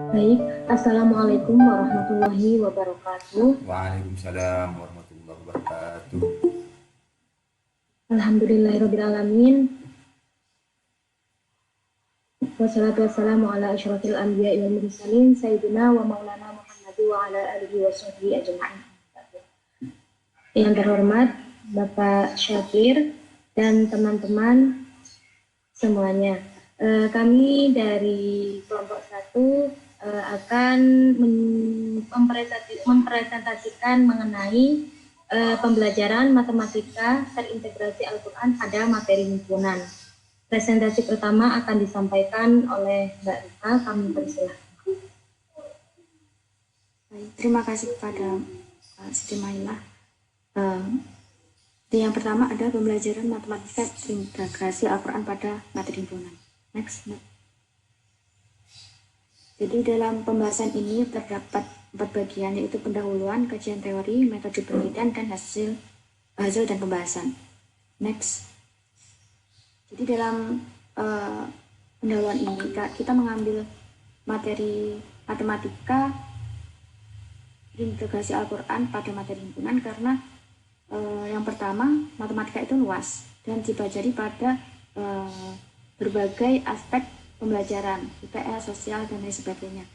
Baik, Assalamualaikum warahmatullahi wabarakatuh. Waalaikumsalam warahmatullahi wabarakatuh. Alhamdulillahirrabbilalamin. Wassalatu wassalamu ala asyrafil anbiya'i wal mursalin Sayyidina wa maulana Muhammad wa ala alihi wa sahbihi ajma'in. Yang terhormat Bapak Syakir dan teman-teman semuanya. Kami dari kelompok 1 akan mempresentasikan mengenai pembelajaran matematika terintegrasi Al-Quran pada materi himpunan. Presentasi pertama akan disampaikan oleh Mbak Rita, kami persilahkan. Baik, terima kasih kepada Siti Mailah. Yang pertama ada pembelajaran matematika terintegrasi Al-Quran pada materi himpunan. Next. Jadi dalam pembahasan ini terdapat 4 bagian, yaitu pendahuluan, kajian teori, metode penelitian, dan hasil dan pembahasan. Next. Jadi dalam pendahuluan ini kita mengambil materi matematika integrasi Al-Quran pada materi himpunan karena yang pertama, matematika itu luas dan dipelajari pada berbagai aspek pembelajaran, IPS, sosial, dan lain sebagainya.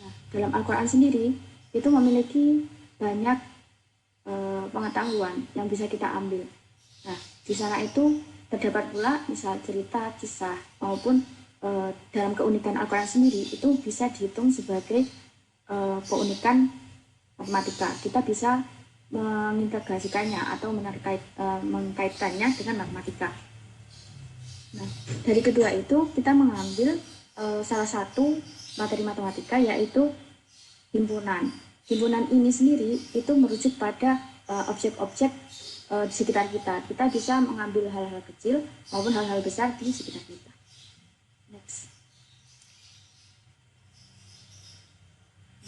Nah, dalam Al-Quran sendiri itu memiliki banyak pengetahuan yang bisa kita ambil. Nah, di sana itu terdapat pula misal cerita, kisah, maupun dalam keunikan Al-Quran sendiri itu bisa dihitung sebagai keunikan matematika. Kita bisa mengintegrasikannya atau mengkaitkannya dengan matematika. Nah, dari kedua itu kita mengambil salah satu materi matematika, yaitu himpunan. Himpunan ini sendiri itu merujuk pada objek-objek di sekitar kita. Kita bisa mengambil hal-hal kecil maupun hal-hal besar di sekitar kita. Next.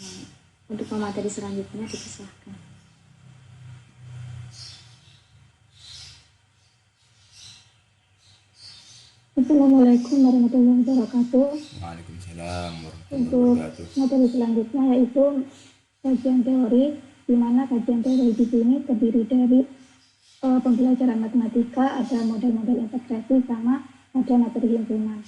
Nah, untuk materi selanjutnya dipersilahkan. Assalamualaikum warahmatullahi wabarakatuh. Waalaikumsalam warahmatullahi Untuk wabarakatuh. materi selanjutnya yaitu kajian teori, di mana kajian teori di sini terdiri dari pembelajaran matematika, ada model-model integrasi, sama ada materi himpunan.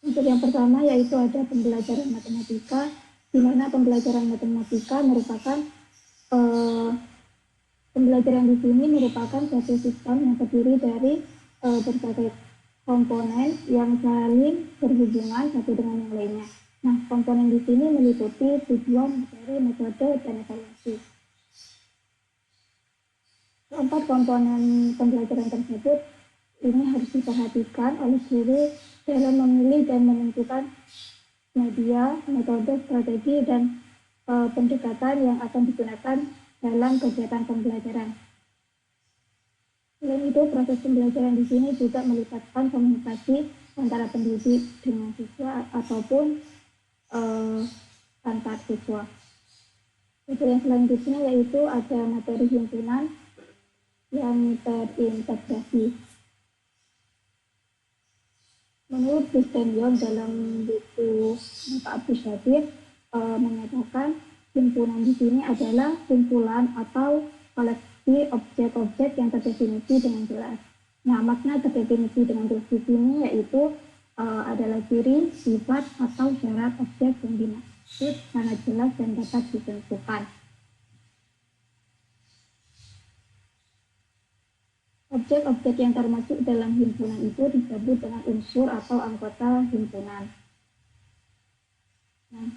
Untuk yang pertama yaitu ada pembelajaran matematika, di mana pembelajaran matematika merupakan pembelajaran di sini merupakan suatu sistem yang terdiri dari berbagai komponen yang saling berhubungan satu dengan yang lainnya. Nah, komponen di sini meliputi tujuan, materi, metode, dan evaluasi. Keempat komponen pembelajaran tersebut ini harus diperhatikan oleh guru dalam memilih dan menentukan media, metode, strategi, dan pendekatan yang akan digunakan dalam kegiatan pembelajaran. Selain itu, proses pembelajaran di sini juga melibatkan komunikasi antara pendidik dengan siswa ataupun antar siswa. Yang selanjutnya yaitu ada materi himpunan yang terintegrasi. Menurut Kristen Young dalam buku Bapak Abu Syabir menyatakan himpunan di sini adalah kumpulan atau koleksi objek-objek yang terdefinisi dengan jelas. Nah, makna terdefinisi dengan jelas di sini yaitu adalah ciri, sifat, atau syarat objek yang dimaksud sangat jelas dan dapat ditentukan. Objek-objek yang termasuk dalam himpunan itu disebut dengan unsur atau anggota himpunan. Nah,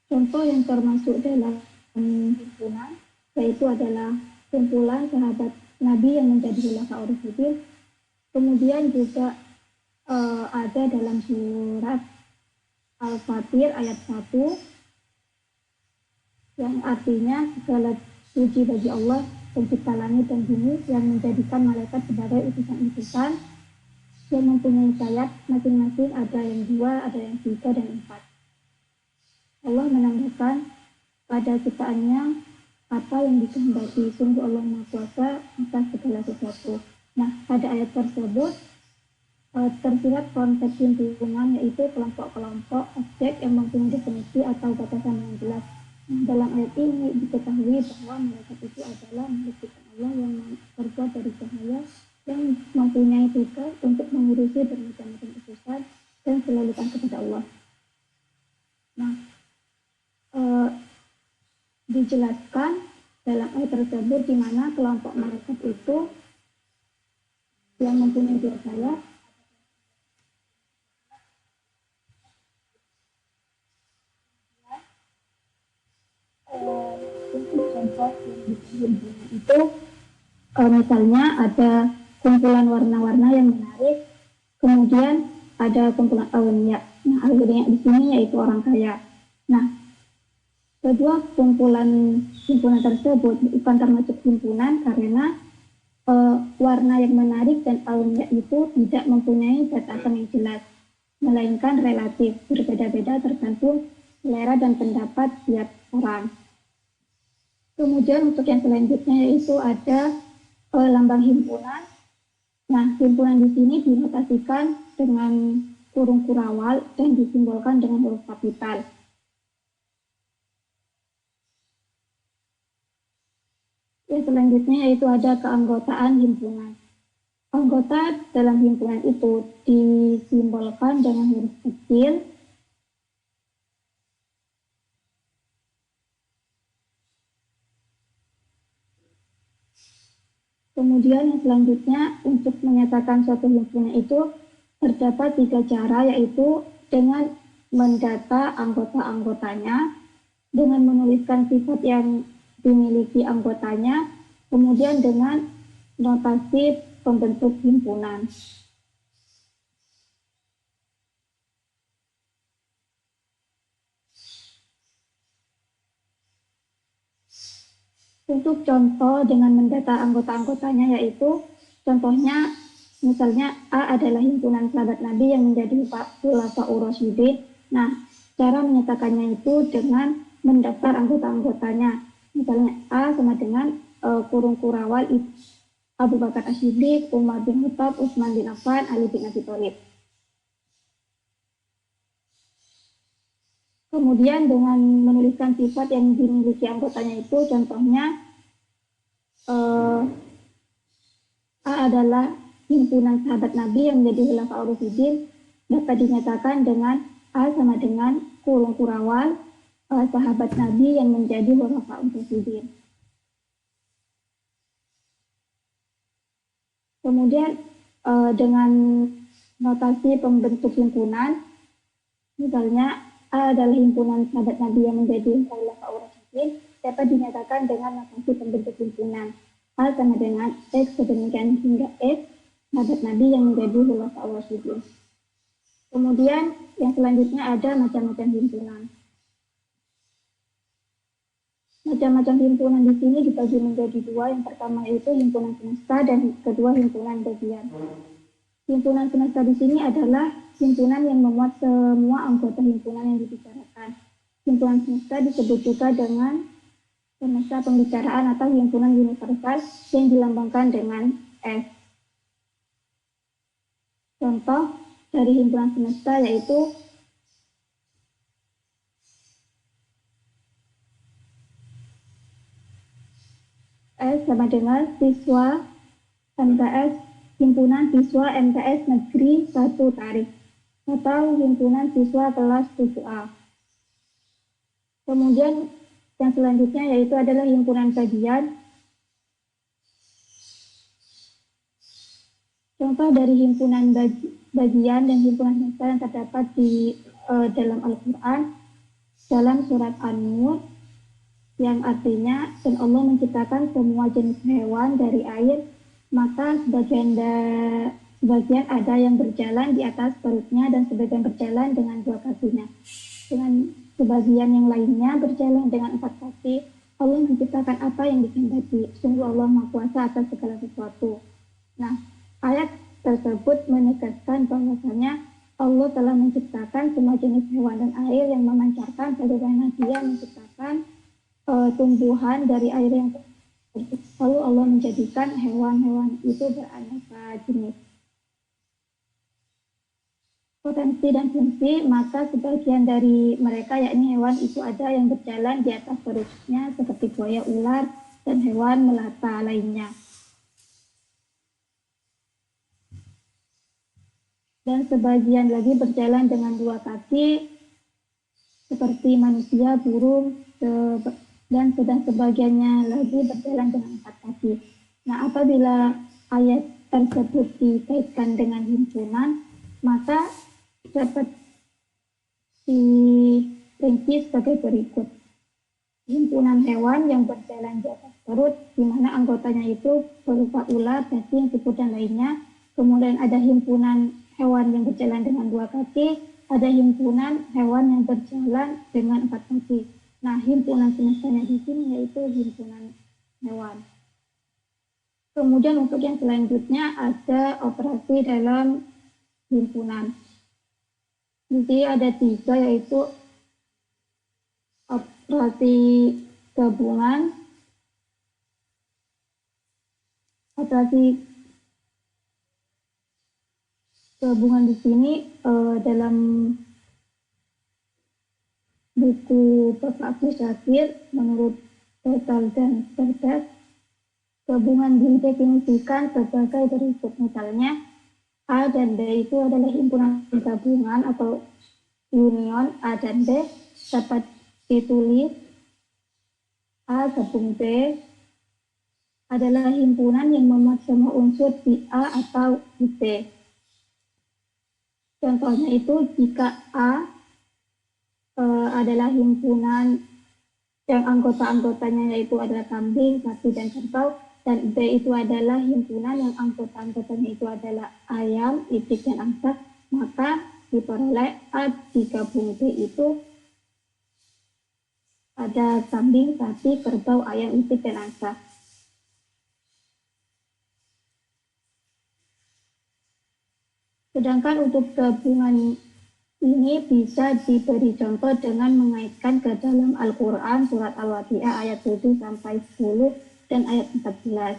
contoh yang termasuk dalam himpunan yaitu adalah kumpulan sahabat Nabi yang menjadi khulafaur rasyidin. Kemudian juga ada dalam surat Al-Fatir ayat 1 yang artinya segala puji bagi Allah pencipta langit dan bumi yang menjadikan malaikat sebagai utusan-utusan yang mempunyai sayap masing-masing, ada yang 2, ada yang 3, dan 4. Allah menambahkan pada ciptaannya apa yang dikehendaki, sungguh Allah Maha Kuasa atas segala sesuatu. Nah, pada ayat tersebut tersirat konsep himpunan, yaitu kelompok-kelompok objek yang mempunyai definisi atau batasan yang jelas. Nah, dalam ayat ini diketahui bahwa malaikat itu adalah makhluk ciptaan Allah yang terbuat dari cahaya, yang mempunyai tugas untuk mengurusi bermacam-macam urusan dan selalu taat kepada Allah. Nah, dijelaskan dalam ayat tersebut di mana kelompok malaikat itu yang mempunyai cahaya untuk contoh yang itu misalnya ada kumpulan warna-warna yang menarik, kemudian ada kumpulan awliya. Nah, awliya di sini yaitu orang kaya. Nah, kedua himpunan tersebut bukan termasuk himpunan karena warna yang menarik dan awliya itu tidak mempunyai batasan yang jelas, melainkan relatif, berbeda-beda tergantung selera dan pendapat tiap orang. Kemudian untuk yang selanjutnya yaitu ada lambang himpunan. Nah, himpunan di sini dinotasikan dengan kurung kurawal dan disimbolkan dengan huruf kapital. Yang selanjutnya yaitu ada keanggotaan himpunan. Anggota dalam himpunan itu disimbolkan dengan huruf kecil. Kemudian yang selanjutnya untuk menyatakan suatu himpunan itu terdapat 3 cara, yaitu dengan mendata anggota-anggotanya, dengan menuliskan sifat yang dimiliki anggotanya, kemudian dengan notasi pembentuk himpunan. Untuk contoh dengan mendata anggota-anggotanya yaitu contohnya misalnya A adalah himpunan sahabat Nabi yang menjadi khulafaur rasyidin. Nah, cara menyatakannya itu dengan mendaftar anggota-anggotanya. Misalnya A sama dengan kurung kurawal Abu Bakar As-Siddiq, Umar bin Khattab, Utsman bin Affan, Ali bin Abi Thalib. Kemudian dengan menuliskan sifat yang dimiliki anggotanya itu, contohnya A adalah himpunan sahabat Nabi yang menjadi khulafaur rasyidin, dapat dinyatakan dengan A sama dengan kurung kurawal sahabat Nabi yang menjadi khulafaur rasyidin. Kemudian dengan notasi pembentuk himpunan, misalnya A adalah himpunan sahabat Nabi yang menjadi khulafaur rasyidin, dapat dinyatakan dengan notasi pembentuk himpunan. A sama dengan X sedemikian hingga X, sahabat Nabi yang menjadi khulafaur rasyidin. Kemudian yang selanjutnya ada macam-macam himpunan. Macam-macam himpunan di sini dibagi menjadi 2. Yang pertama yaitu himpunan semesta dan kedua himpunan bagian. Himpunan semesta di sini adalah himpunan yang memuat semua anggota himpunan yang dibicarakan. Himpunan semesta disebut juga dengan semesta pembicaraan atau himpunan universal yang dilambangkan dengan S. Contoh dari himpunan semesta yaitu S sama dengan siswa MTS, himpunan siswa MTS Negeri 1 Tarif, atau himpunan siswa kelas 7A. Kemudian yang selanjutnya yaitu adalah himpunan bagian. Contoh dari himpunan bagian dan himpunan semesta yang terdapat di dalam Al-Quran dalam surat An-Nur, yang artinya, dan Allah menciptakan semua jenis hewan dari air, maka sebagian ada yang berjalan di atas perutnya dan sebagian berjalan dengan 2 kakinya. Dengan sebagian yang lainnya berjalan dengan 4 kaki. Allah menciptakan apa yang dikehendaki. Sungguh Allah Maha Kuasa atas segala sesuatu. Nah, ayat tersebut menegaskan bahwasanya Allah telah menciptakan semua jenis hewan dan air yang memancarkan bagaimana Dia menciptakan tumbuhan dari air yang lalu Allah menjadikan hewan-hewan itu beraneka jenis. potensi dan fungsi, maka sebagian dari mereka yakni hewan itu ada yang berjalan di atas perutnya seperti buaya, ular, dan hewan melata lainnya. Dan sebagian lagi berjalan dengan dua kaki seperti manusia, burung, dan sedang sebagiannya lagi berjalan dengan empat kaki. Nah, apabila ayat tersebut dikaitkan dengan himpunan, maka dapat dirinci sebagai berikut. Himpunan hewan yang berjalan di atas perut, di mana anggotanya itu berupa ular, cacing, siput, dan lainnya. Kemudian ada himpunan hewan yang berjalan dengan dua kaki, ada himpunan hewan yang berjalan dengan empat kaki. Nah, himpunan semestanya di sini yaitu himpunan hewan. Kemudian untuk yang selanjutnya ada operasi dalam himpunan. Jadi ada tiga, yaitu operasi gabungan, operasi gabungan di sini dalam buku Bapak Abdul Syakir menurut Total dan Cerdas, gabungan didefinisikan sebagai berikut. Misalnya A dan B itu adalah himpunan gabungan atau union. A dan B dapat ditulis A gabung B adalah himpunan yang memuat semua unsur di A atau di B. Contohnya itu jika A adalah himpunan yang anggota-anggotanya yaitu adalah kambing, sapi, dan kerbau, dan B itu adalah himpunan yang anggota-anggotanya itu adalah ayam, itik, dan angsa, maka diperoleh A digabung B itu ada kambing, sapi, kerbau, ayam, itik, dan angsa. Sedangkan untuk gabungan ini bisa diberi contoh dengan mengaitkan ke dalam Al-Quran surat Al-Waqiah ayat 7 sampai 10 dan ayat 14.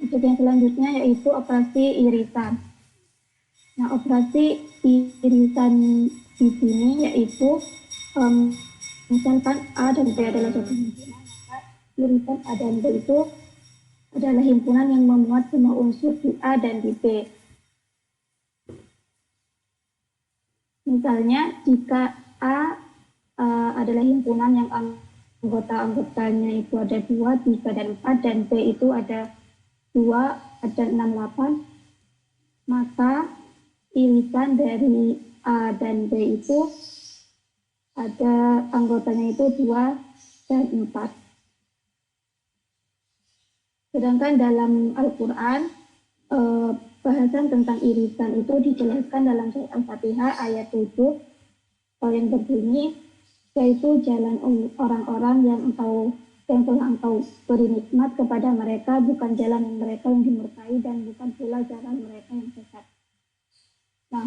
Untuk yang selanjutnya yaitu operasi irisan. Nah, operasi irisan di sini yaitu misalkan A dan B adalah suatu himpunan, maka irisan A dan B itu adalah himpunan yang memuat semua unsur di A dan di B. Misalnya jika A adalah himpunan yang anggota-anggotanya itu ada 2, 3, dan 4, dan B itu ada 2, ada 6, 8, maka irisan dari A dan B itu ada anggotanya itu 2 dan 4. Sedangkan dalam Al-Quran, bahasan tentang irisan itu dijelaskan dalam surat Al-Fatihah ayat 7 yang berbunyi, yaitu jalan orang-orang yang telah engkau beri nikmat kepada mereka, bukan jalan mereka yang dimurkai dan bukan pula jalan mereka yang sesat. Nah,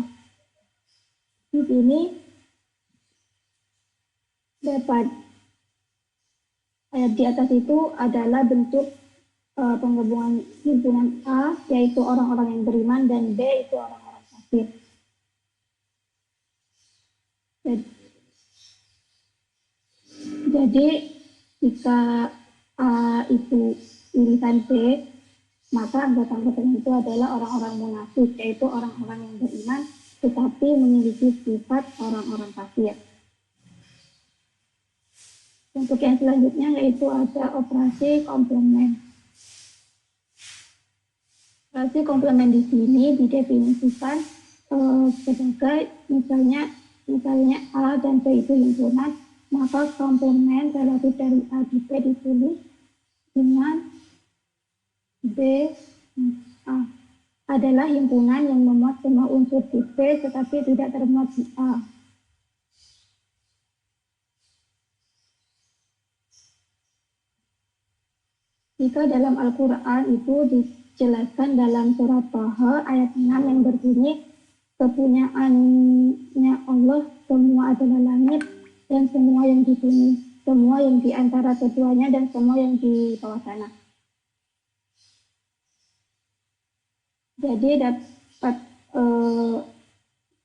di sini dapat ayat di atas itu adalah bentuk penggabungan himpunan A, yaitu orang-orang yang beriman, dan B itu orang-orang kafir. Jadi jika A itu irisan B, maka anggota-anggotanya itu adalah orang-orang munafik, yaitu orang-orang yang beriman tetapi memiliki sifat orang-orang kafir. Untuk yang selanjutnya yaitu ada operasi komplement. Operasi komplement di sini didefinisikan sebagai misalnya A dan B itu himpunan, maka komplement relatif dari A di B ditulis dengan B A adalah himpunan yang memuat semua unsur di B tetapi tidak termuat di A. Jika dalam Al-Quran itu dijelaskan dalam surat Taha ayat 6 yang berbunyi, kepunyaannya Allah semua adalah langit dan semua yang di bumi, semua yang di antara keduanya dan semua yang di bawah tanah. Jadi dapat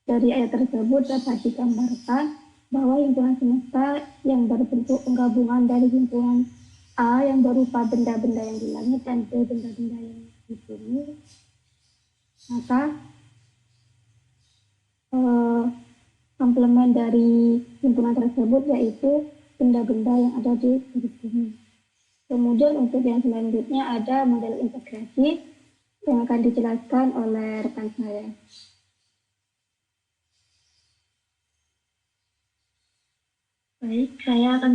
dari ayat tersebut dapat digambarkan bahwa himpunan semesta yang berbentuk penggabungan dari himpunan A yang berupa benda-benda yang di langit dan B benda-benda yang di bumi, maka komplement dari himpunan tersebut yaitu benda-benda yang ada di garis bumi. Kemudian untuk yang selanjutnya ada model integrasi yang akan dijelaskan oleh rekan saya. Baik, saya akan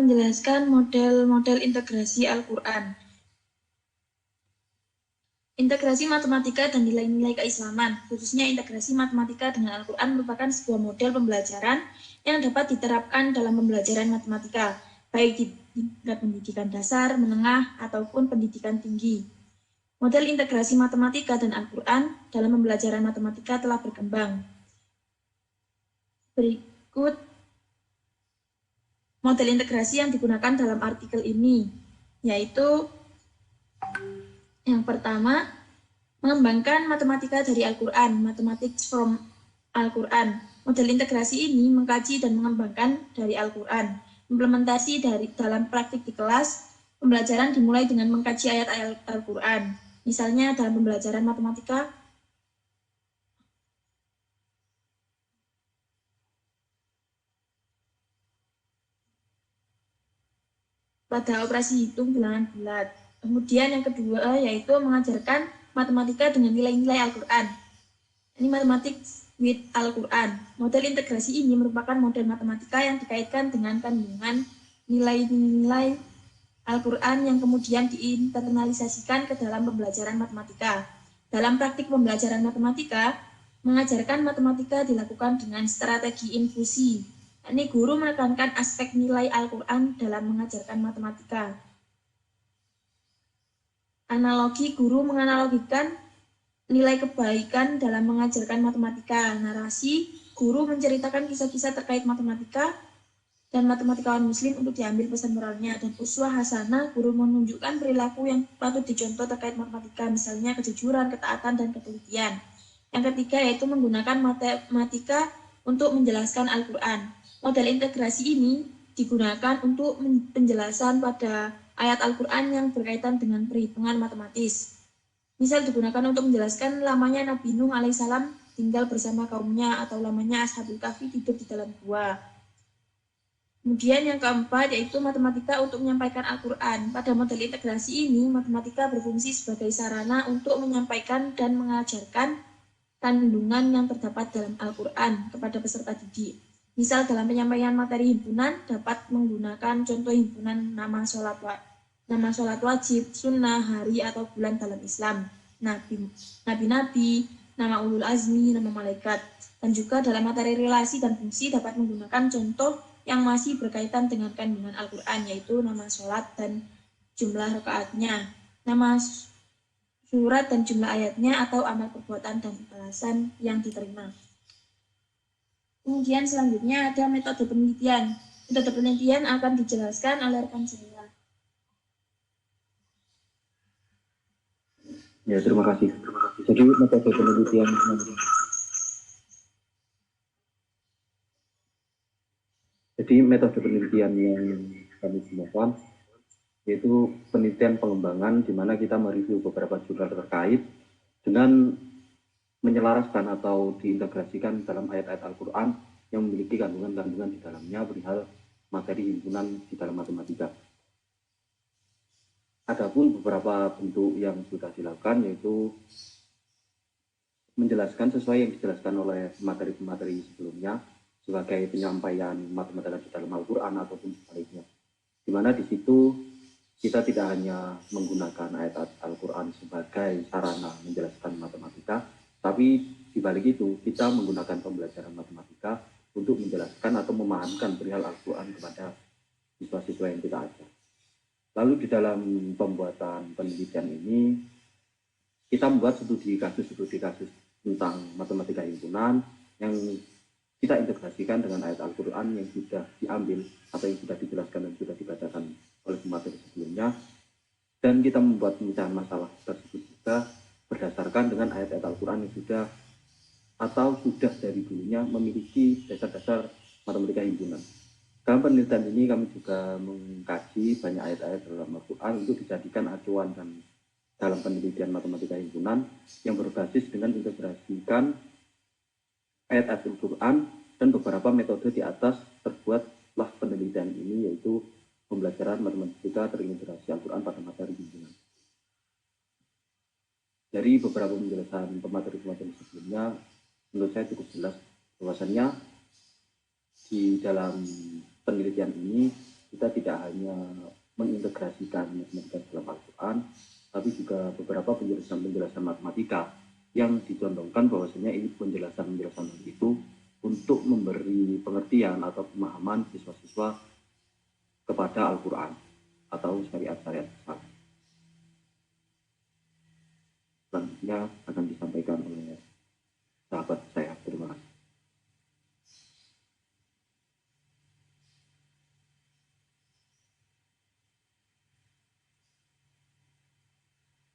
menjelaskan model-model integrasi Al-Quran. Integrasi matematika dan nilai-nilai keislaman, khususnya integrasi matematika dengan Al-Quran merupakan sebuah model pembelajaran yang dapat diterapkan dalam pembelajaran matematika, baik di tingkat pendidikan dasar, menengah, ataupun pendidikan tinggi. Model integrasi matematika dan Al-Quran dalam pembelajaran matematika telah berkembang. Berikut model integrasi yang digunakan dalam artikel ini, yaitu yang pertama, mengembangkan matematika dari Al-Quran, mathematics from Al-Quran. Model integrasi ini mengkaji dan mengembangkan dari Al-Quran. Implementasi dalam praktik di kelas, pembelajaran dimulai dengan mengkaji ayat-ayat Al-Quran. Misalnya dalam pembelajaran matematika, pada operasi hitung bilangan bulat. Kemudian yang kedua yaitu mengajarkan matematika dengan nilai-nilai Al-Quran. Ini mathematics with Al-Quran. Model integrasi ini merupakan model matematika yang dikaitkan dengan kandungan nilai-nilai Al-Quran yang kemudian diinternalisasikan ke dalam pembelajaran matematika. Dalam praktik pembelajaran matematika, mengajarkan matematika dilakukan dengan strategi infusi. Ini guru menekankan aspek nilai Al-Quran dalam mengajarkan matematika. Analogi, guru menganalogikan nilai kebaikan dalam mengajarkan matematika. Narasi, guru menceritakan kisah-kisah terkait matematika dan matematikawan muslim untuk diambil pesan moralnya. Dan uswah hasanah, guru menunjukkan perilaku yang patut dicontoh terkait matematika, misalnya kejujuran, ketaatan, dan ketelitian. Yang ketiga yaitu menggunakan matematika untuk menjelaskan Al-Quran. Model integrasi ini digunakan untuk penjelasan pada ayat Al-Quran yang berkaitan dengan perhitungan matematis. Misal digunakan untuk menjelaskan lamanya Nabi Nuh alaihissalam tinggal bersama kaumnya atau lamanya Ashabul Kahfi hidup di dalam gua. Kemudian yang keempat yaitu matematika untuk menyampaikan Al-Quran. Pada model integrasi ini, matematika berfungsi sebagai sarana untuk menyampaikan dan mengajarkan kandungan yang terdapat dalam Al-Quran kepada peserta didik. Misal dalam penyampaian materi himpunan dapat menggunakan contoh himpunan nama sholat wajib, sunnah, hari atau bulan dalam Islam, nabi-nabi, nama ulul azmi, nama malaikat. Dan juga dalam materi relasi dan fungsi dapat menggunakan contoh yang masih berkaitan dengan kandungan Al-Quran, yaitu nama sholat dan jumlah rakaatnya, nama surat dan jumlah ayatnya, atau amal perbuatan dan balasan yang diterima. Kemudian selanjutnya ada metode penelitian. Metode penelitian akan dijelaskan oleh rekan saya. Ya, terima kasih. Jadi metode penelitian yang kami gunakan yaitu penelitian pengembangan, di mana kita mereview beberapa jurnal terkait dengan menyelaraskan atau diintegrasikan dalam ayat-ayat Al-Quran yang memiliki kandungan-kandungan di dalamnya perihal materi himpunan di dalam matematika. Adapun beberapa bentuk yang sudah dilakukan yaitu menjelaskan sesuai yang dijelaskan oleh materi-materi sebelumnya sebagai penyampaian matematika di dalam Al-Quran ataupun sebaliknya, di mana di situ kita tidak hanya menggunakan ayat Al-Quran sebagai sarana menjelaskan matematika, tapi di balik itu kita menggunakan pembelajaran matematika untuk menjelaskan atau memahamkan perihal Al-Quran kepada siswa-siswa yang kita ajar. Lalu di dalam pembuatan penelitian ini, kita membuat studi kasus tentang matematika himpunan yang kita integrasikan dengan ayat Al-Quran yang sudah diambil atau yang sudah dijelaskan dan sudah dibacakan oleh pemateri sebelumnya. Dan kita membuat pemecahan masalah tersebut juga berdasarkan dengan ayat-ayat Al-Quran yang sudah atau sudah dari dulunya memiliki dasar-dasar matematika himpunan. Dalam penelitian ini kami juga mengkaji banyak ayat-ayat dalam Al-Quran untuk dijadikan acuan dan dalam penelitian matematika himpunan yang berbasis dengan integrasikan ayat-ayat Al-Quran dan beberapa metode di atas terbuatlah penelitian ini, yaitu pembelajaran matematika terintegrasi Al-Quran pada materi himpunan. Dari beberapa penjelasan pemateri-pemateri sebelumnya, menurut saya cukup jelas bahwasannya di dalam penelitian ini kita tidak hanya mengintegrasikan matematika dalam Al-Quran, tapi juga beberapa penjelasan matematika yang dicontohkan bahwasanya ini penjelasan itu untuk memberi pengertian atau pemahaman siswa-siswa kepada Al-Quran atau syariat-syariat Islam. Selanjutnya akan disampaikan oleh sahabat saya. Terima kasih.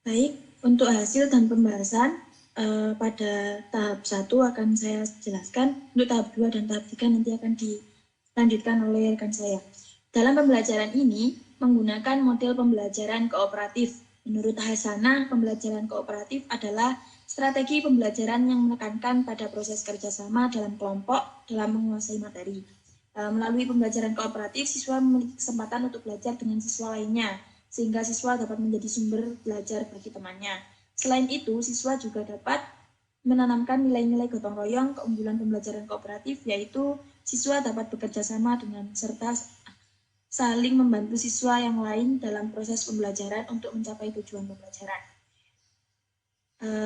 Baik, untuk hasil dan pembahasan pada tahap 1 akan saya jelaskan. Untuk tahap 2 dan tahap 3 nanti akan dilanjutkan oleh rekan saya. Dalam pembelajaran ini menggunakan model pembelajaran kooperatif. Menurut Hasanah, pembelajaran kooperatif adalah strategi pembelajaran yang menekankan pada proses kerjasama dalam kelompok dalam menguasai materi. Melalui pembelajaran kooperatif, siswa memiliki kesempatan untuk belajar dengan siswa lainnya, sehingga siswa dapat menjadi sumber belajar bagi temannya. Selain itu, siswa juga dapat menanamkan nilai-nilai gotong royong. Keunggulan pembelajaran kooperatif yaitu siswa dapat bekerja sama dengan serta saling membantu siswa yang lain dalam proses pembelajaran untuk mencapai tujuan pembelajaran.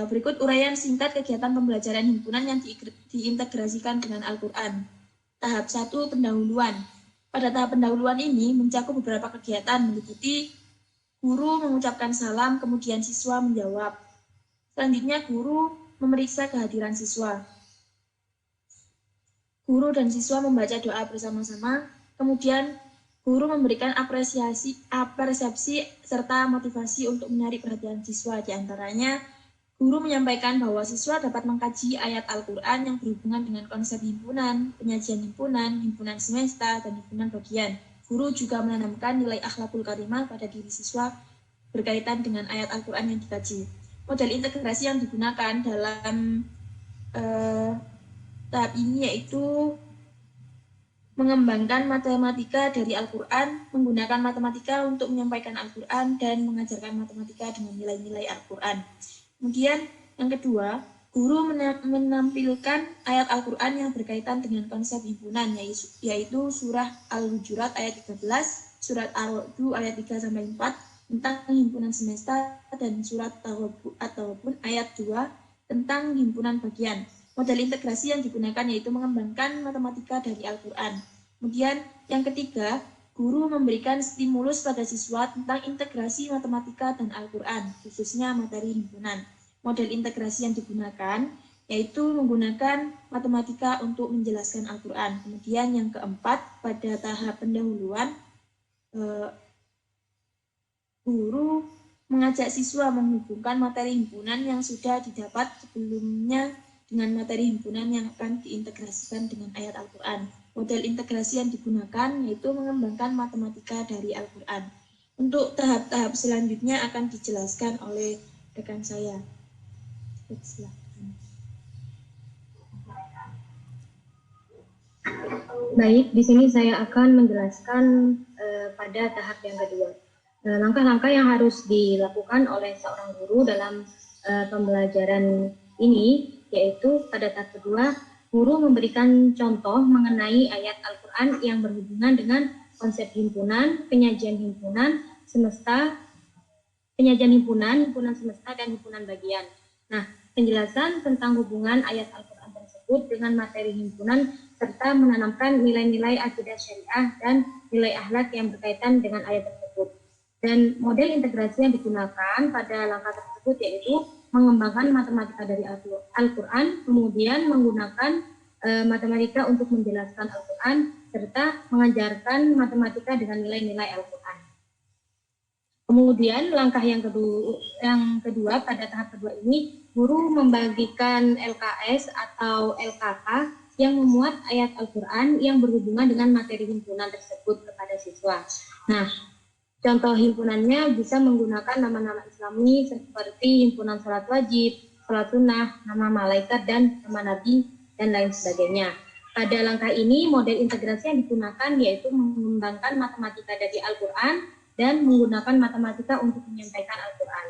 Berikut uraian singkat kegiatan pembelajaran himpunan yang diintegrasikan dengan Al-Quran. Tahap 1, pendahuluan. Pada tahap pendahuluan ini mencakup beberapa kegiatan meliputi guru mengucapkan salam, kemudian siswa menjawab. Selanjutnya guru memeriksa kehadiran siswa. Guru dan siswa membaca doa bersama-sama, kemudian guru memberikan apresiasi serta motivasi untuk menarik perhatian siswa. Di antaranya, guru menyampaikan bahwa siswa dapat mengkaji ayat Al-Quran yang berhubungan dengan konsep himpunan, penyajian himpunan, himpunan semesta, dan himpunan bagian. Guru juga menanamkan nilai akhlakul karimah pada diri siswa berkaitan dengan ayat Al-Quran yang dikaji. Model integrasi yang digunakan dalam tahap ini yaitu mengembangkan matematika dari Al-Quran, menggunakan matematika untuk menyampaikan Al-Quran, dan mengajarkan matematika dengan nilai-nilai Al-Quran. Kemudian yang kedua, guru menampilkan ayat Al-Quran yang berkaitan dengan konsep himpunan, yaitu surah Al-Hujurat ayat 13, surat Ar-Ra'd ayat 3-4 tentang himpunan semesta, dan surat ataupun ayat 2 tentang himpunan bagian. Model integrasi yang digunakan yaitu mengembangkan matematika dari Al-Quran. Kemudian yang ketiga, guru memberikan stimulus pada siswa tentang integrasi matematika dan Al-Quran, khususnya materi himpunan. Model integrasi yang digunakan yaitu menggunakan matematika untuk menjelaskan Al-Quran. Kemudian yang keempat, pada tahap pendahuluan, guru mengajak siswa menghubungkan materi himpunan yang sudah didapat sebelumnya dengan materi himpunan yang akan diintegrasikan dengan ayat Al-Quran. Model integrasi yang digunakan yaitu mengembangkan matematika dari Al-Quran. Untuk tahap-tahap selanjutnya akan dijelaskan oleh rekan saya. Baik, di sini saya akan menjelaskan pada tahap yang kedua. Langkah-langkah yang harus dilakukan oleh seorang guru dalam pembelajaran ini, yaitu pada tahap kedua, guru memberikan contoh mengenai ayat Al-Quran yang berhubungan dengan konsep himpunan, penyajian himpunan semesta, himpunan semesta, dan himpunan bagian. Nah, penjelasan tentang hubungan ayat Al-Quran tersebut dengan materi himpunan serta menanamkan nilai-nilai akidah syariah dan nilai akhlak yang berkaitan dengan ayat tersebut. Dan model integrasi yang digunakan pada langkah tersebut yaitu mengembangkan matematika dari Al-Quran, kemudian menggunakan matematika untuk menjelaskan Al-Quran, serta mengajarkan matematika dengan nilai-nilai Al-Quran. Kemudian langkah yang kedua pada tahap kedua ini, guru membagikan LKS atau LKK yang memuat ayat Al-Quran yang berhubungan dengan materi himpunan tersebut kepada siswa. Nah, contoh himpunannya bisa menggunakan nama-nama Islami seperti himpunan salat wajib, salat sunnah, nama malaikat, dan nama nabi, dan lain sebagainya. Pada langkah ini, model integrasi yang digunakan yaitu mengembangkan matematika dari Al-Quran dan menggunakan matematika untuk menyampaikan Al-Quran.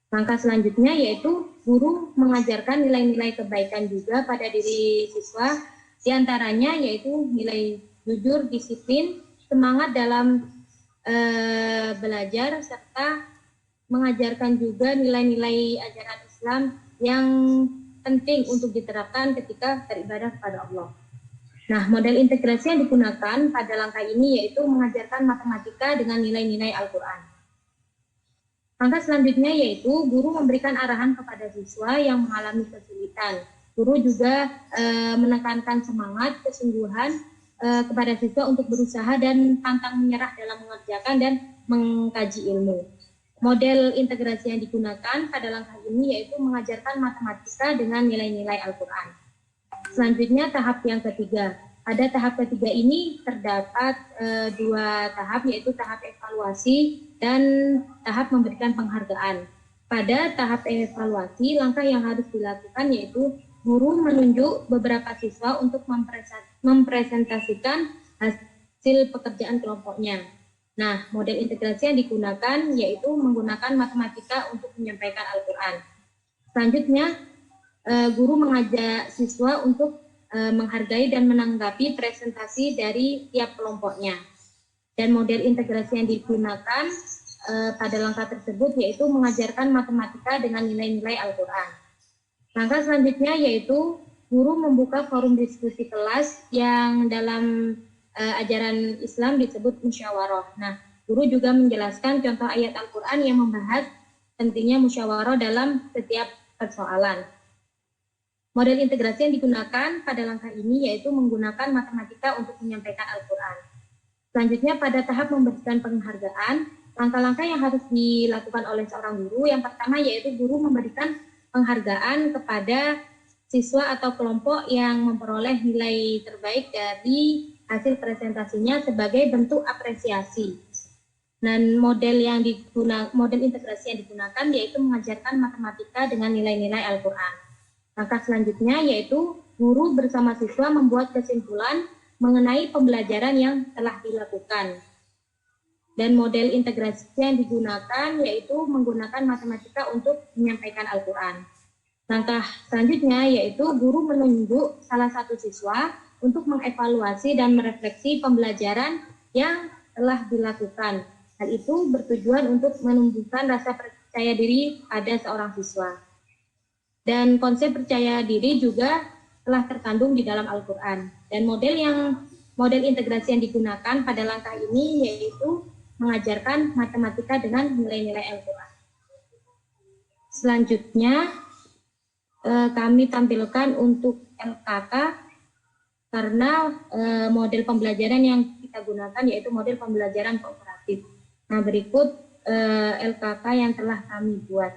Langkah selanjutnya yaitu guru mengajarkan nilai-nilai kebaikan juga pada diri siswa, diantaranya yaitu nilai jujur, disiplin, semangat dalam belajar, serta mengajarkan juga nilai-nilai ajaran Islam yang penting untuk diterapkan ketika beribadah kepada Allah. Nah, model integrasi yang digunakan pada langkah ini yaitu mengajarkan matematika dengan nilai-nilai Al-Quran. Langkah selanjutnya yaitu guru memberikan arahan kepada siswa yang mengalami kesulitan. Guru juga menekankan semangat, kesungguhan kepada siswa untuk berusaha dan pantang menyerah dalam mengerjakan dan mengkaji ilmu. Model integrasi yang digunakan pada langkah ini yaitu mengajarkan matematika dengan nilai-nilai Al-Quran. Selanjutnya tahap yang ketiga. Pada tahap ketiga ini terdapat dua tahap, yaitu tahap evaluasi dan tahap memberikan penghargaan. Pada tahap evaluasi, langkah yang harus dilakukan yaitu guru menunjuk beberapa siswa untuk mempresentasikan hasil pekerjaan kelompoknya. Nah, model integrasi yang digunakan yaitu menggunakan matematika untuk menyampaikan Al-Quran. Selanjutnya, guru mengajak siswa untuk menghargai dan menanggapi presentasi dari tiap kelompoknya. Dan model integrasi yang digunakan pada langkah tersebut yaitu mengajarkan matematika dengan nilai-nilai Al-Quran. Langkah selanjutnya yaitu guru membuka forum diskusi kelas yang dalam ajaran Islam disebut musyawarah. Nah, guru juga menjelaskan contoh ayat Al-Quran yang membahas pentingnya musyawarah dalam setiap persoalan. Model integrasi yang digunakan pada langkah ini yaitu menggunakan matematika untuk menyampaikan Al-Quran. Selanjutnya pada tahap memberikan penghargaan, langkah-langkah yang harus dilakukan oleh seorang guru, yang pertama yaitu guru memberikan penghargaan kepada siswa atau kelompok yang memperoleh nilai terbaik dari hasil presentasinya sebagai bentuk apresiasi. Dan model integrasi yang digunakan yaitu mengajarkan matematika dengan nilai-nilai Al-Quran. Langkah selanjutnya yaitu guru bersama siswa membuat kesimpulan mengenai pembelajaran yang telah dilakukan. Dan model integrasi yang digunakan yaitu menggunakan matematika untuk menyampaikan Al-Quran. Langkah selanjutnya yaitu guru menunjuk salah satu siswa untuk mengevaluasi dan merefleksi pembelajaran yang telah dilakukan. Hal itu bertujuan untuk menumbuhkan rasa percaya diri pada seorang siswa. Dan konsep percaya diri juga telah terkandung di dalam Al-Quran. Dan model integrasi yang digunakan pada langkah ini yaitu mengajarkan matematika dengan nilai-nilai Al-Quran. Selanjutnya kami tampilkan untuk LKK karena model pembelajaran yang kita gunakan yaitu model pembelajaran kooperatif. Nah, berikut LKK yang telah kami buat.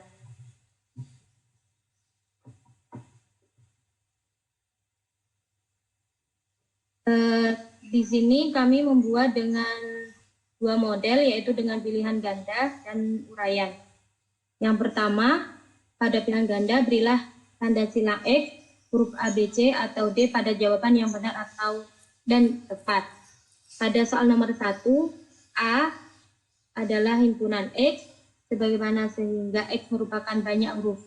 Di sini kami membuat dengan dua model, yaitu dengan pilihan ganda dan uraian. Yang pertama, pada pilihan ganda berilah tanda silang X, huruf A, B, C, atau D pada jawaban yang benar atau dan tepat. Pada soal nomor 1, A adalah himpunan X, sebagaimana sehingga X merupakan banyak huruf.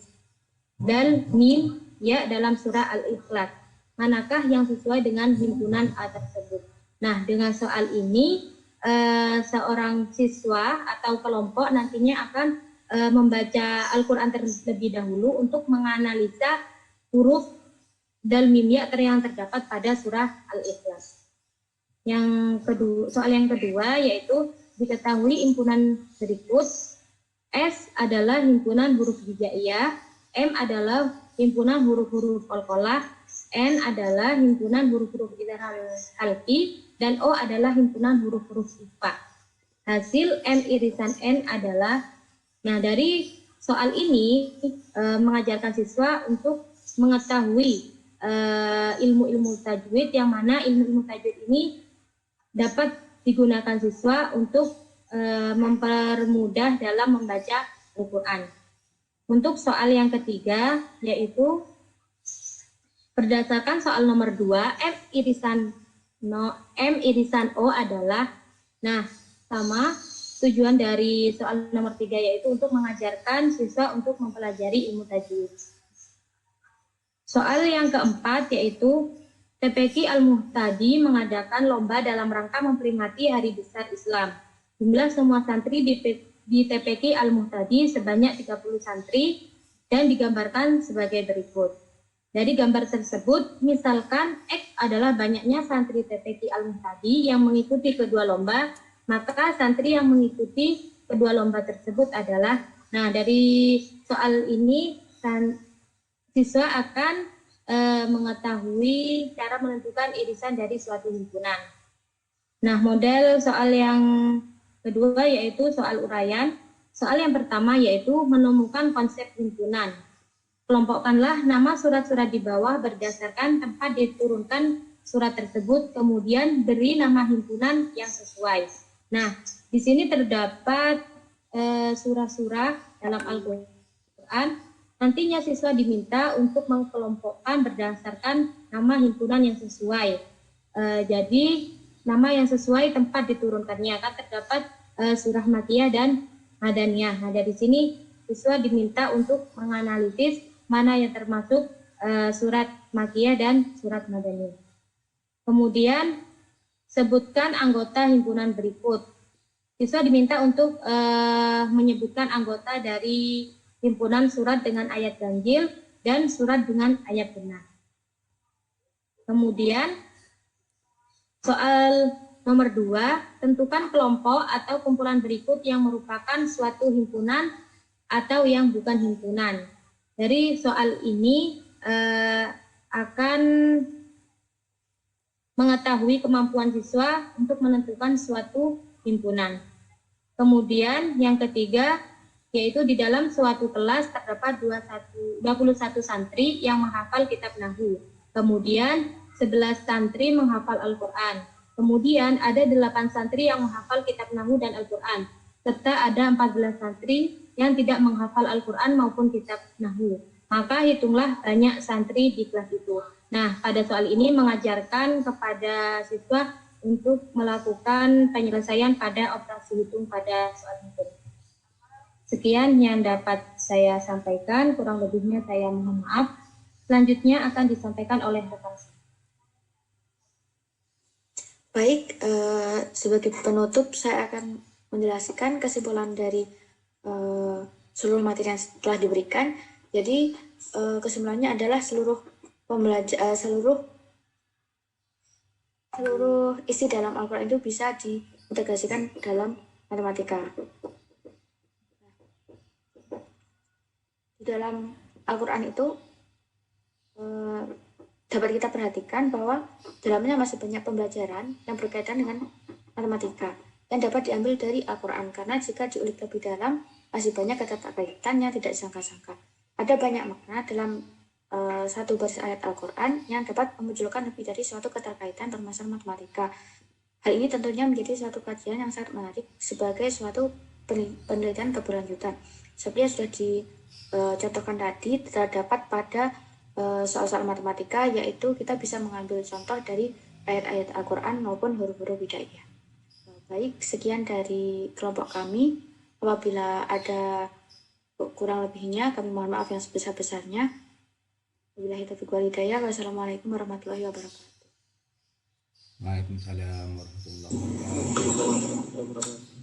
Dan mim, ya dalam surah Al-Ikhlas. Manakah yang sesuai dengan himpunan A tersebut? Nah, dengan soal ini, seorang siswa atau kelompok nantinya akan membaca Al-Quran terlebih dahulu untuk menganalisa huruf dal mim ya yang terdapat pada surah Al-Ikhlas. Soal yang kedua yaitu diketahui himpunan berikut. S adalah himpunan huruf hijaiyah, M adalah himpunan huruf-huruf qalqalah, N adalah himpunan huruf-huruf idgham halqi, dan O adalah himpunan huruf-huruf ifa. Hasil M irisan N adalah, nah dari soal ini mengajarkan siswa untuk mengetahui ilmu-ilmu tajwid, yang mana ilmu-ilmu tajwid ini dapat digunakan siswa untuk mempermudah dalam membaca Al-Quran. Untuk soal yang ketiga, yaitu berdasarkan soal nomor 2, M irisan O adalah, nah sama tujuan dari soal nomor 3 yaitu untuk mengajarkan siswa untuk mempelajari ilmu tajwid. Soal yang keempat yaitu TPQ Al-Muhtadi mengadakan lomba dalam rangka memperingati Hari Besar Islam. Jumlah semua santri di TPQ Al-Muhtadi sebanyak 30 santri dan digambarkan sebagai berikut. Dari gambar tersebut, misalkan X adalah banyaknya santri TPQ Al-Muhtadi yang mengikuti kedua lomba, maka santri yang mengikuti kedua lomba tersebut adalah, nah dari soal ini siswa akan mengetahui cara menentukan irisan dari suatu himpunan. Nah, model soal yang kedua yaitu soal uraian. Soal yang pertama yaitu menemukan konsep himpunan. Kelompokkanlah nama surat-surat di bawah berdasarkan tempat diturunkan surat tersebut, kemudian beri nama himpunan yang sesuai. Nah, di sini terdapat surah-surah dalam Al-Quran. Nantinya siswa diminta untuk mengkelompokkan berdasarkan nama himpunan yang sesuai. Jadi nama yang sesuai tempat diturunkannya, kan terdapat surah Makkiyah dan Madaniyah. Nah, dari sini siswa diminta untuk menganalisis mana yang termasuk surat Makkiyah dan surat Madaniyah. Kemudian sebutkan anggota himpunan berikut. Siswa diminta untuk menyebutkan anggota dari himpunan surat dengan ayat ganjil dan surat dengan ayat benar. Kemudian soal nomor 2, tentukan kelompok atau kumpulan berikut yang merupakan suatu himpunan atau yang bukan himpunan. Dari soal ini akan mengetahui kemampuan siswa untuk menentukan suatu himpunan. Kemudian yang ketiga, yaitu di dalam suatu kelas terdapat 21 santri yang menghafal kitab Nahwu. Kemudian 11 santri menghafal Al-Quran. Kemudian ada 8 santri yang menghafal kitab Nahwu dan Al-Quran. Serta ada 14 santri yang tidak menghafal Al-Quran maupun kitab Nahwu. Maka hitunglah banyak santri di kelas itu. Nah, pada soal ini mengajarkan kepada siswa untuk melakukan penyelesaian pada operasi hitung pada soal hitung. Sekian yang dapat saya sampaikan, kurang lebihnya saya mohon maaf. Selanjutnya akan disampaikan oleh rekan saya. Baik, sebagai penutup saya akan menjelaskan kesimpulan dari seluruh materi yang telah diberikan. Jadi kesimpulannya adalah seluruh isi dalam Al-Quran itu bisa diintegrasikan dalam matematika. Di dalam Al-Quran itu dapat kita perhatikan bahwa dalamnya masih banyak pembelajaran yang berkaitan dengan matematika yang dapat diambil dari Al-Quran, karena jika diulik lebih dalam masih banyak keterkaitan yang tidak disangka-sangka. Ada banyak makna dalam satu baris ayat Al-Quran yang dapat memunculkan lebih dari suatu keterkaitan permasalahan matematika. Hal ini tentunya menjadi suatu kajian yang sangat menarik sebagai suatu penelitian keberlanjutan. Seperti yang sudah dicontohkan tadi, terdapat pada soal-soal matematika, yaitu kita bisa mengambil contoh dari ayat-ayat Al-Quran maupun huruf-huruf hijaiyah. Baik, sekian dari kelompok kami. Apabila ada kurang lebihnya, kami mohon maaf yang sebesar-besarnya. Wabillahi taufiq wal hidayah. Wassalamualaikum warahmatullahi wabarakatuh. Waalaikumsalam warahmatullahi wabarakatuh.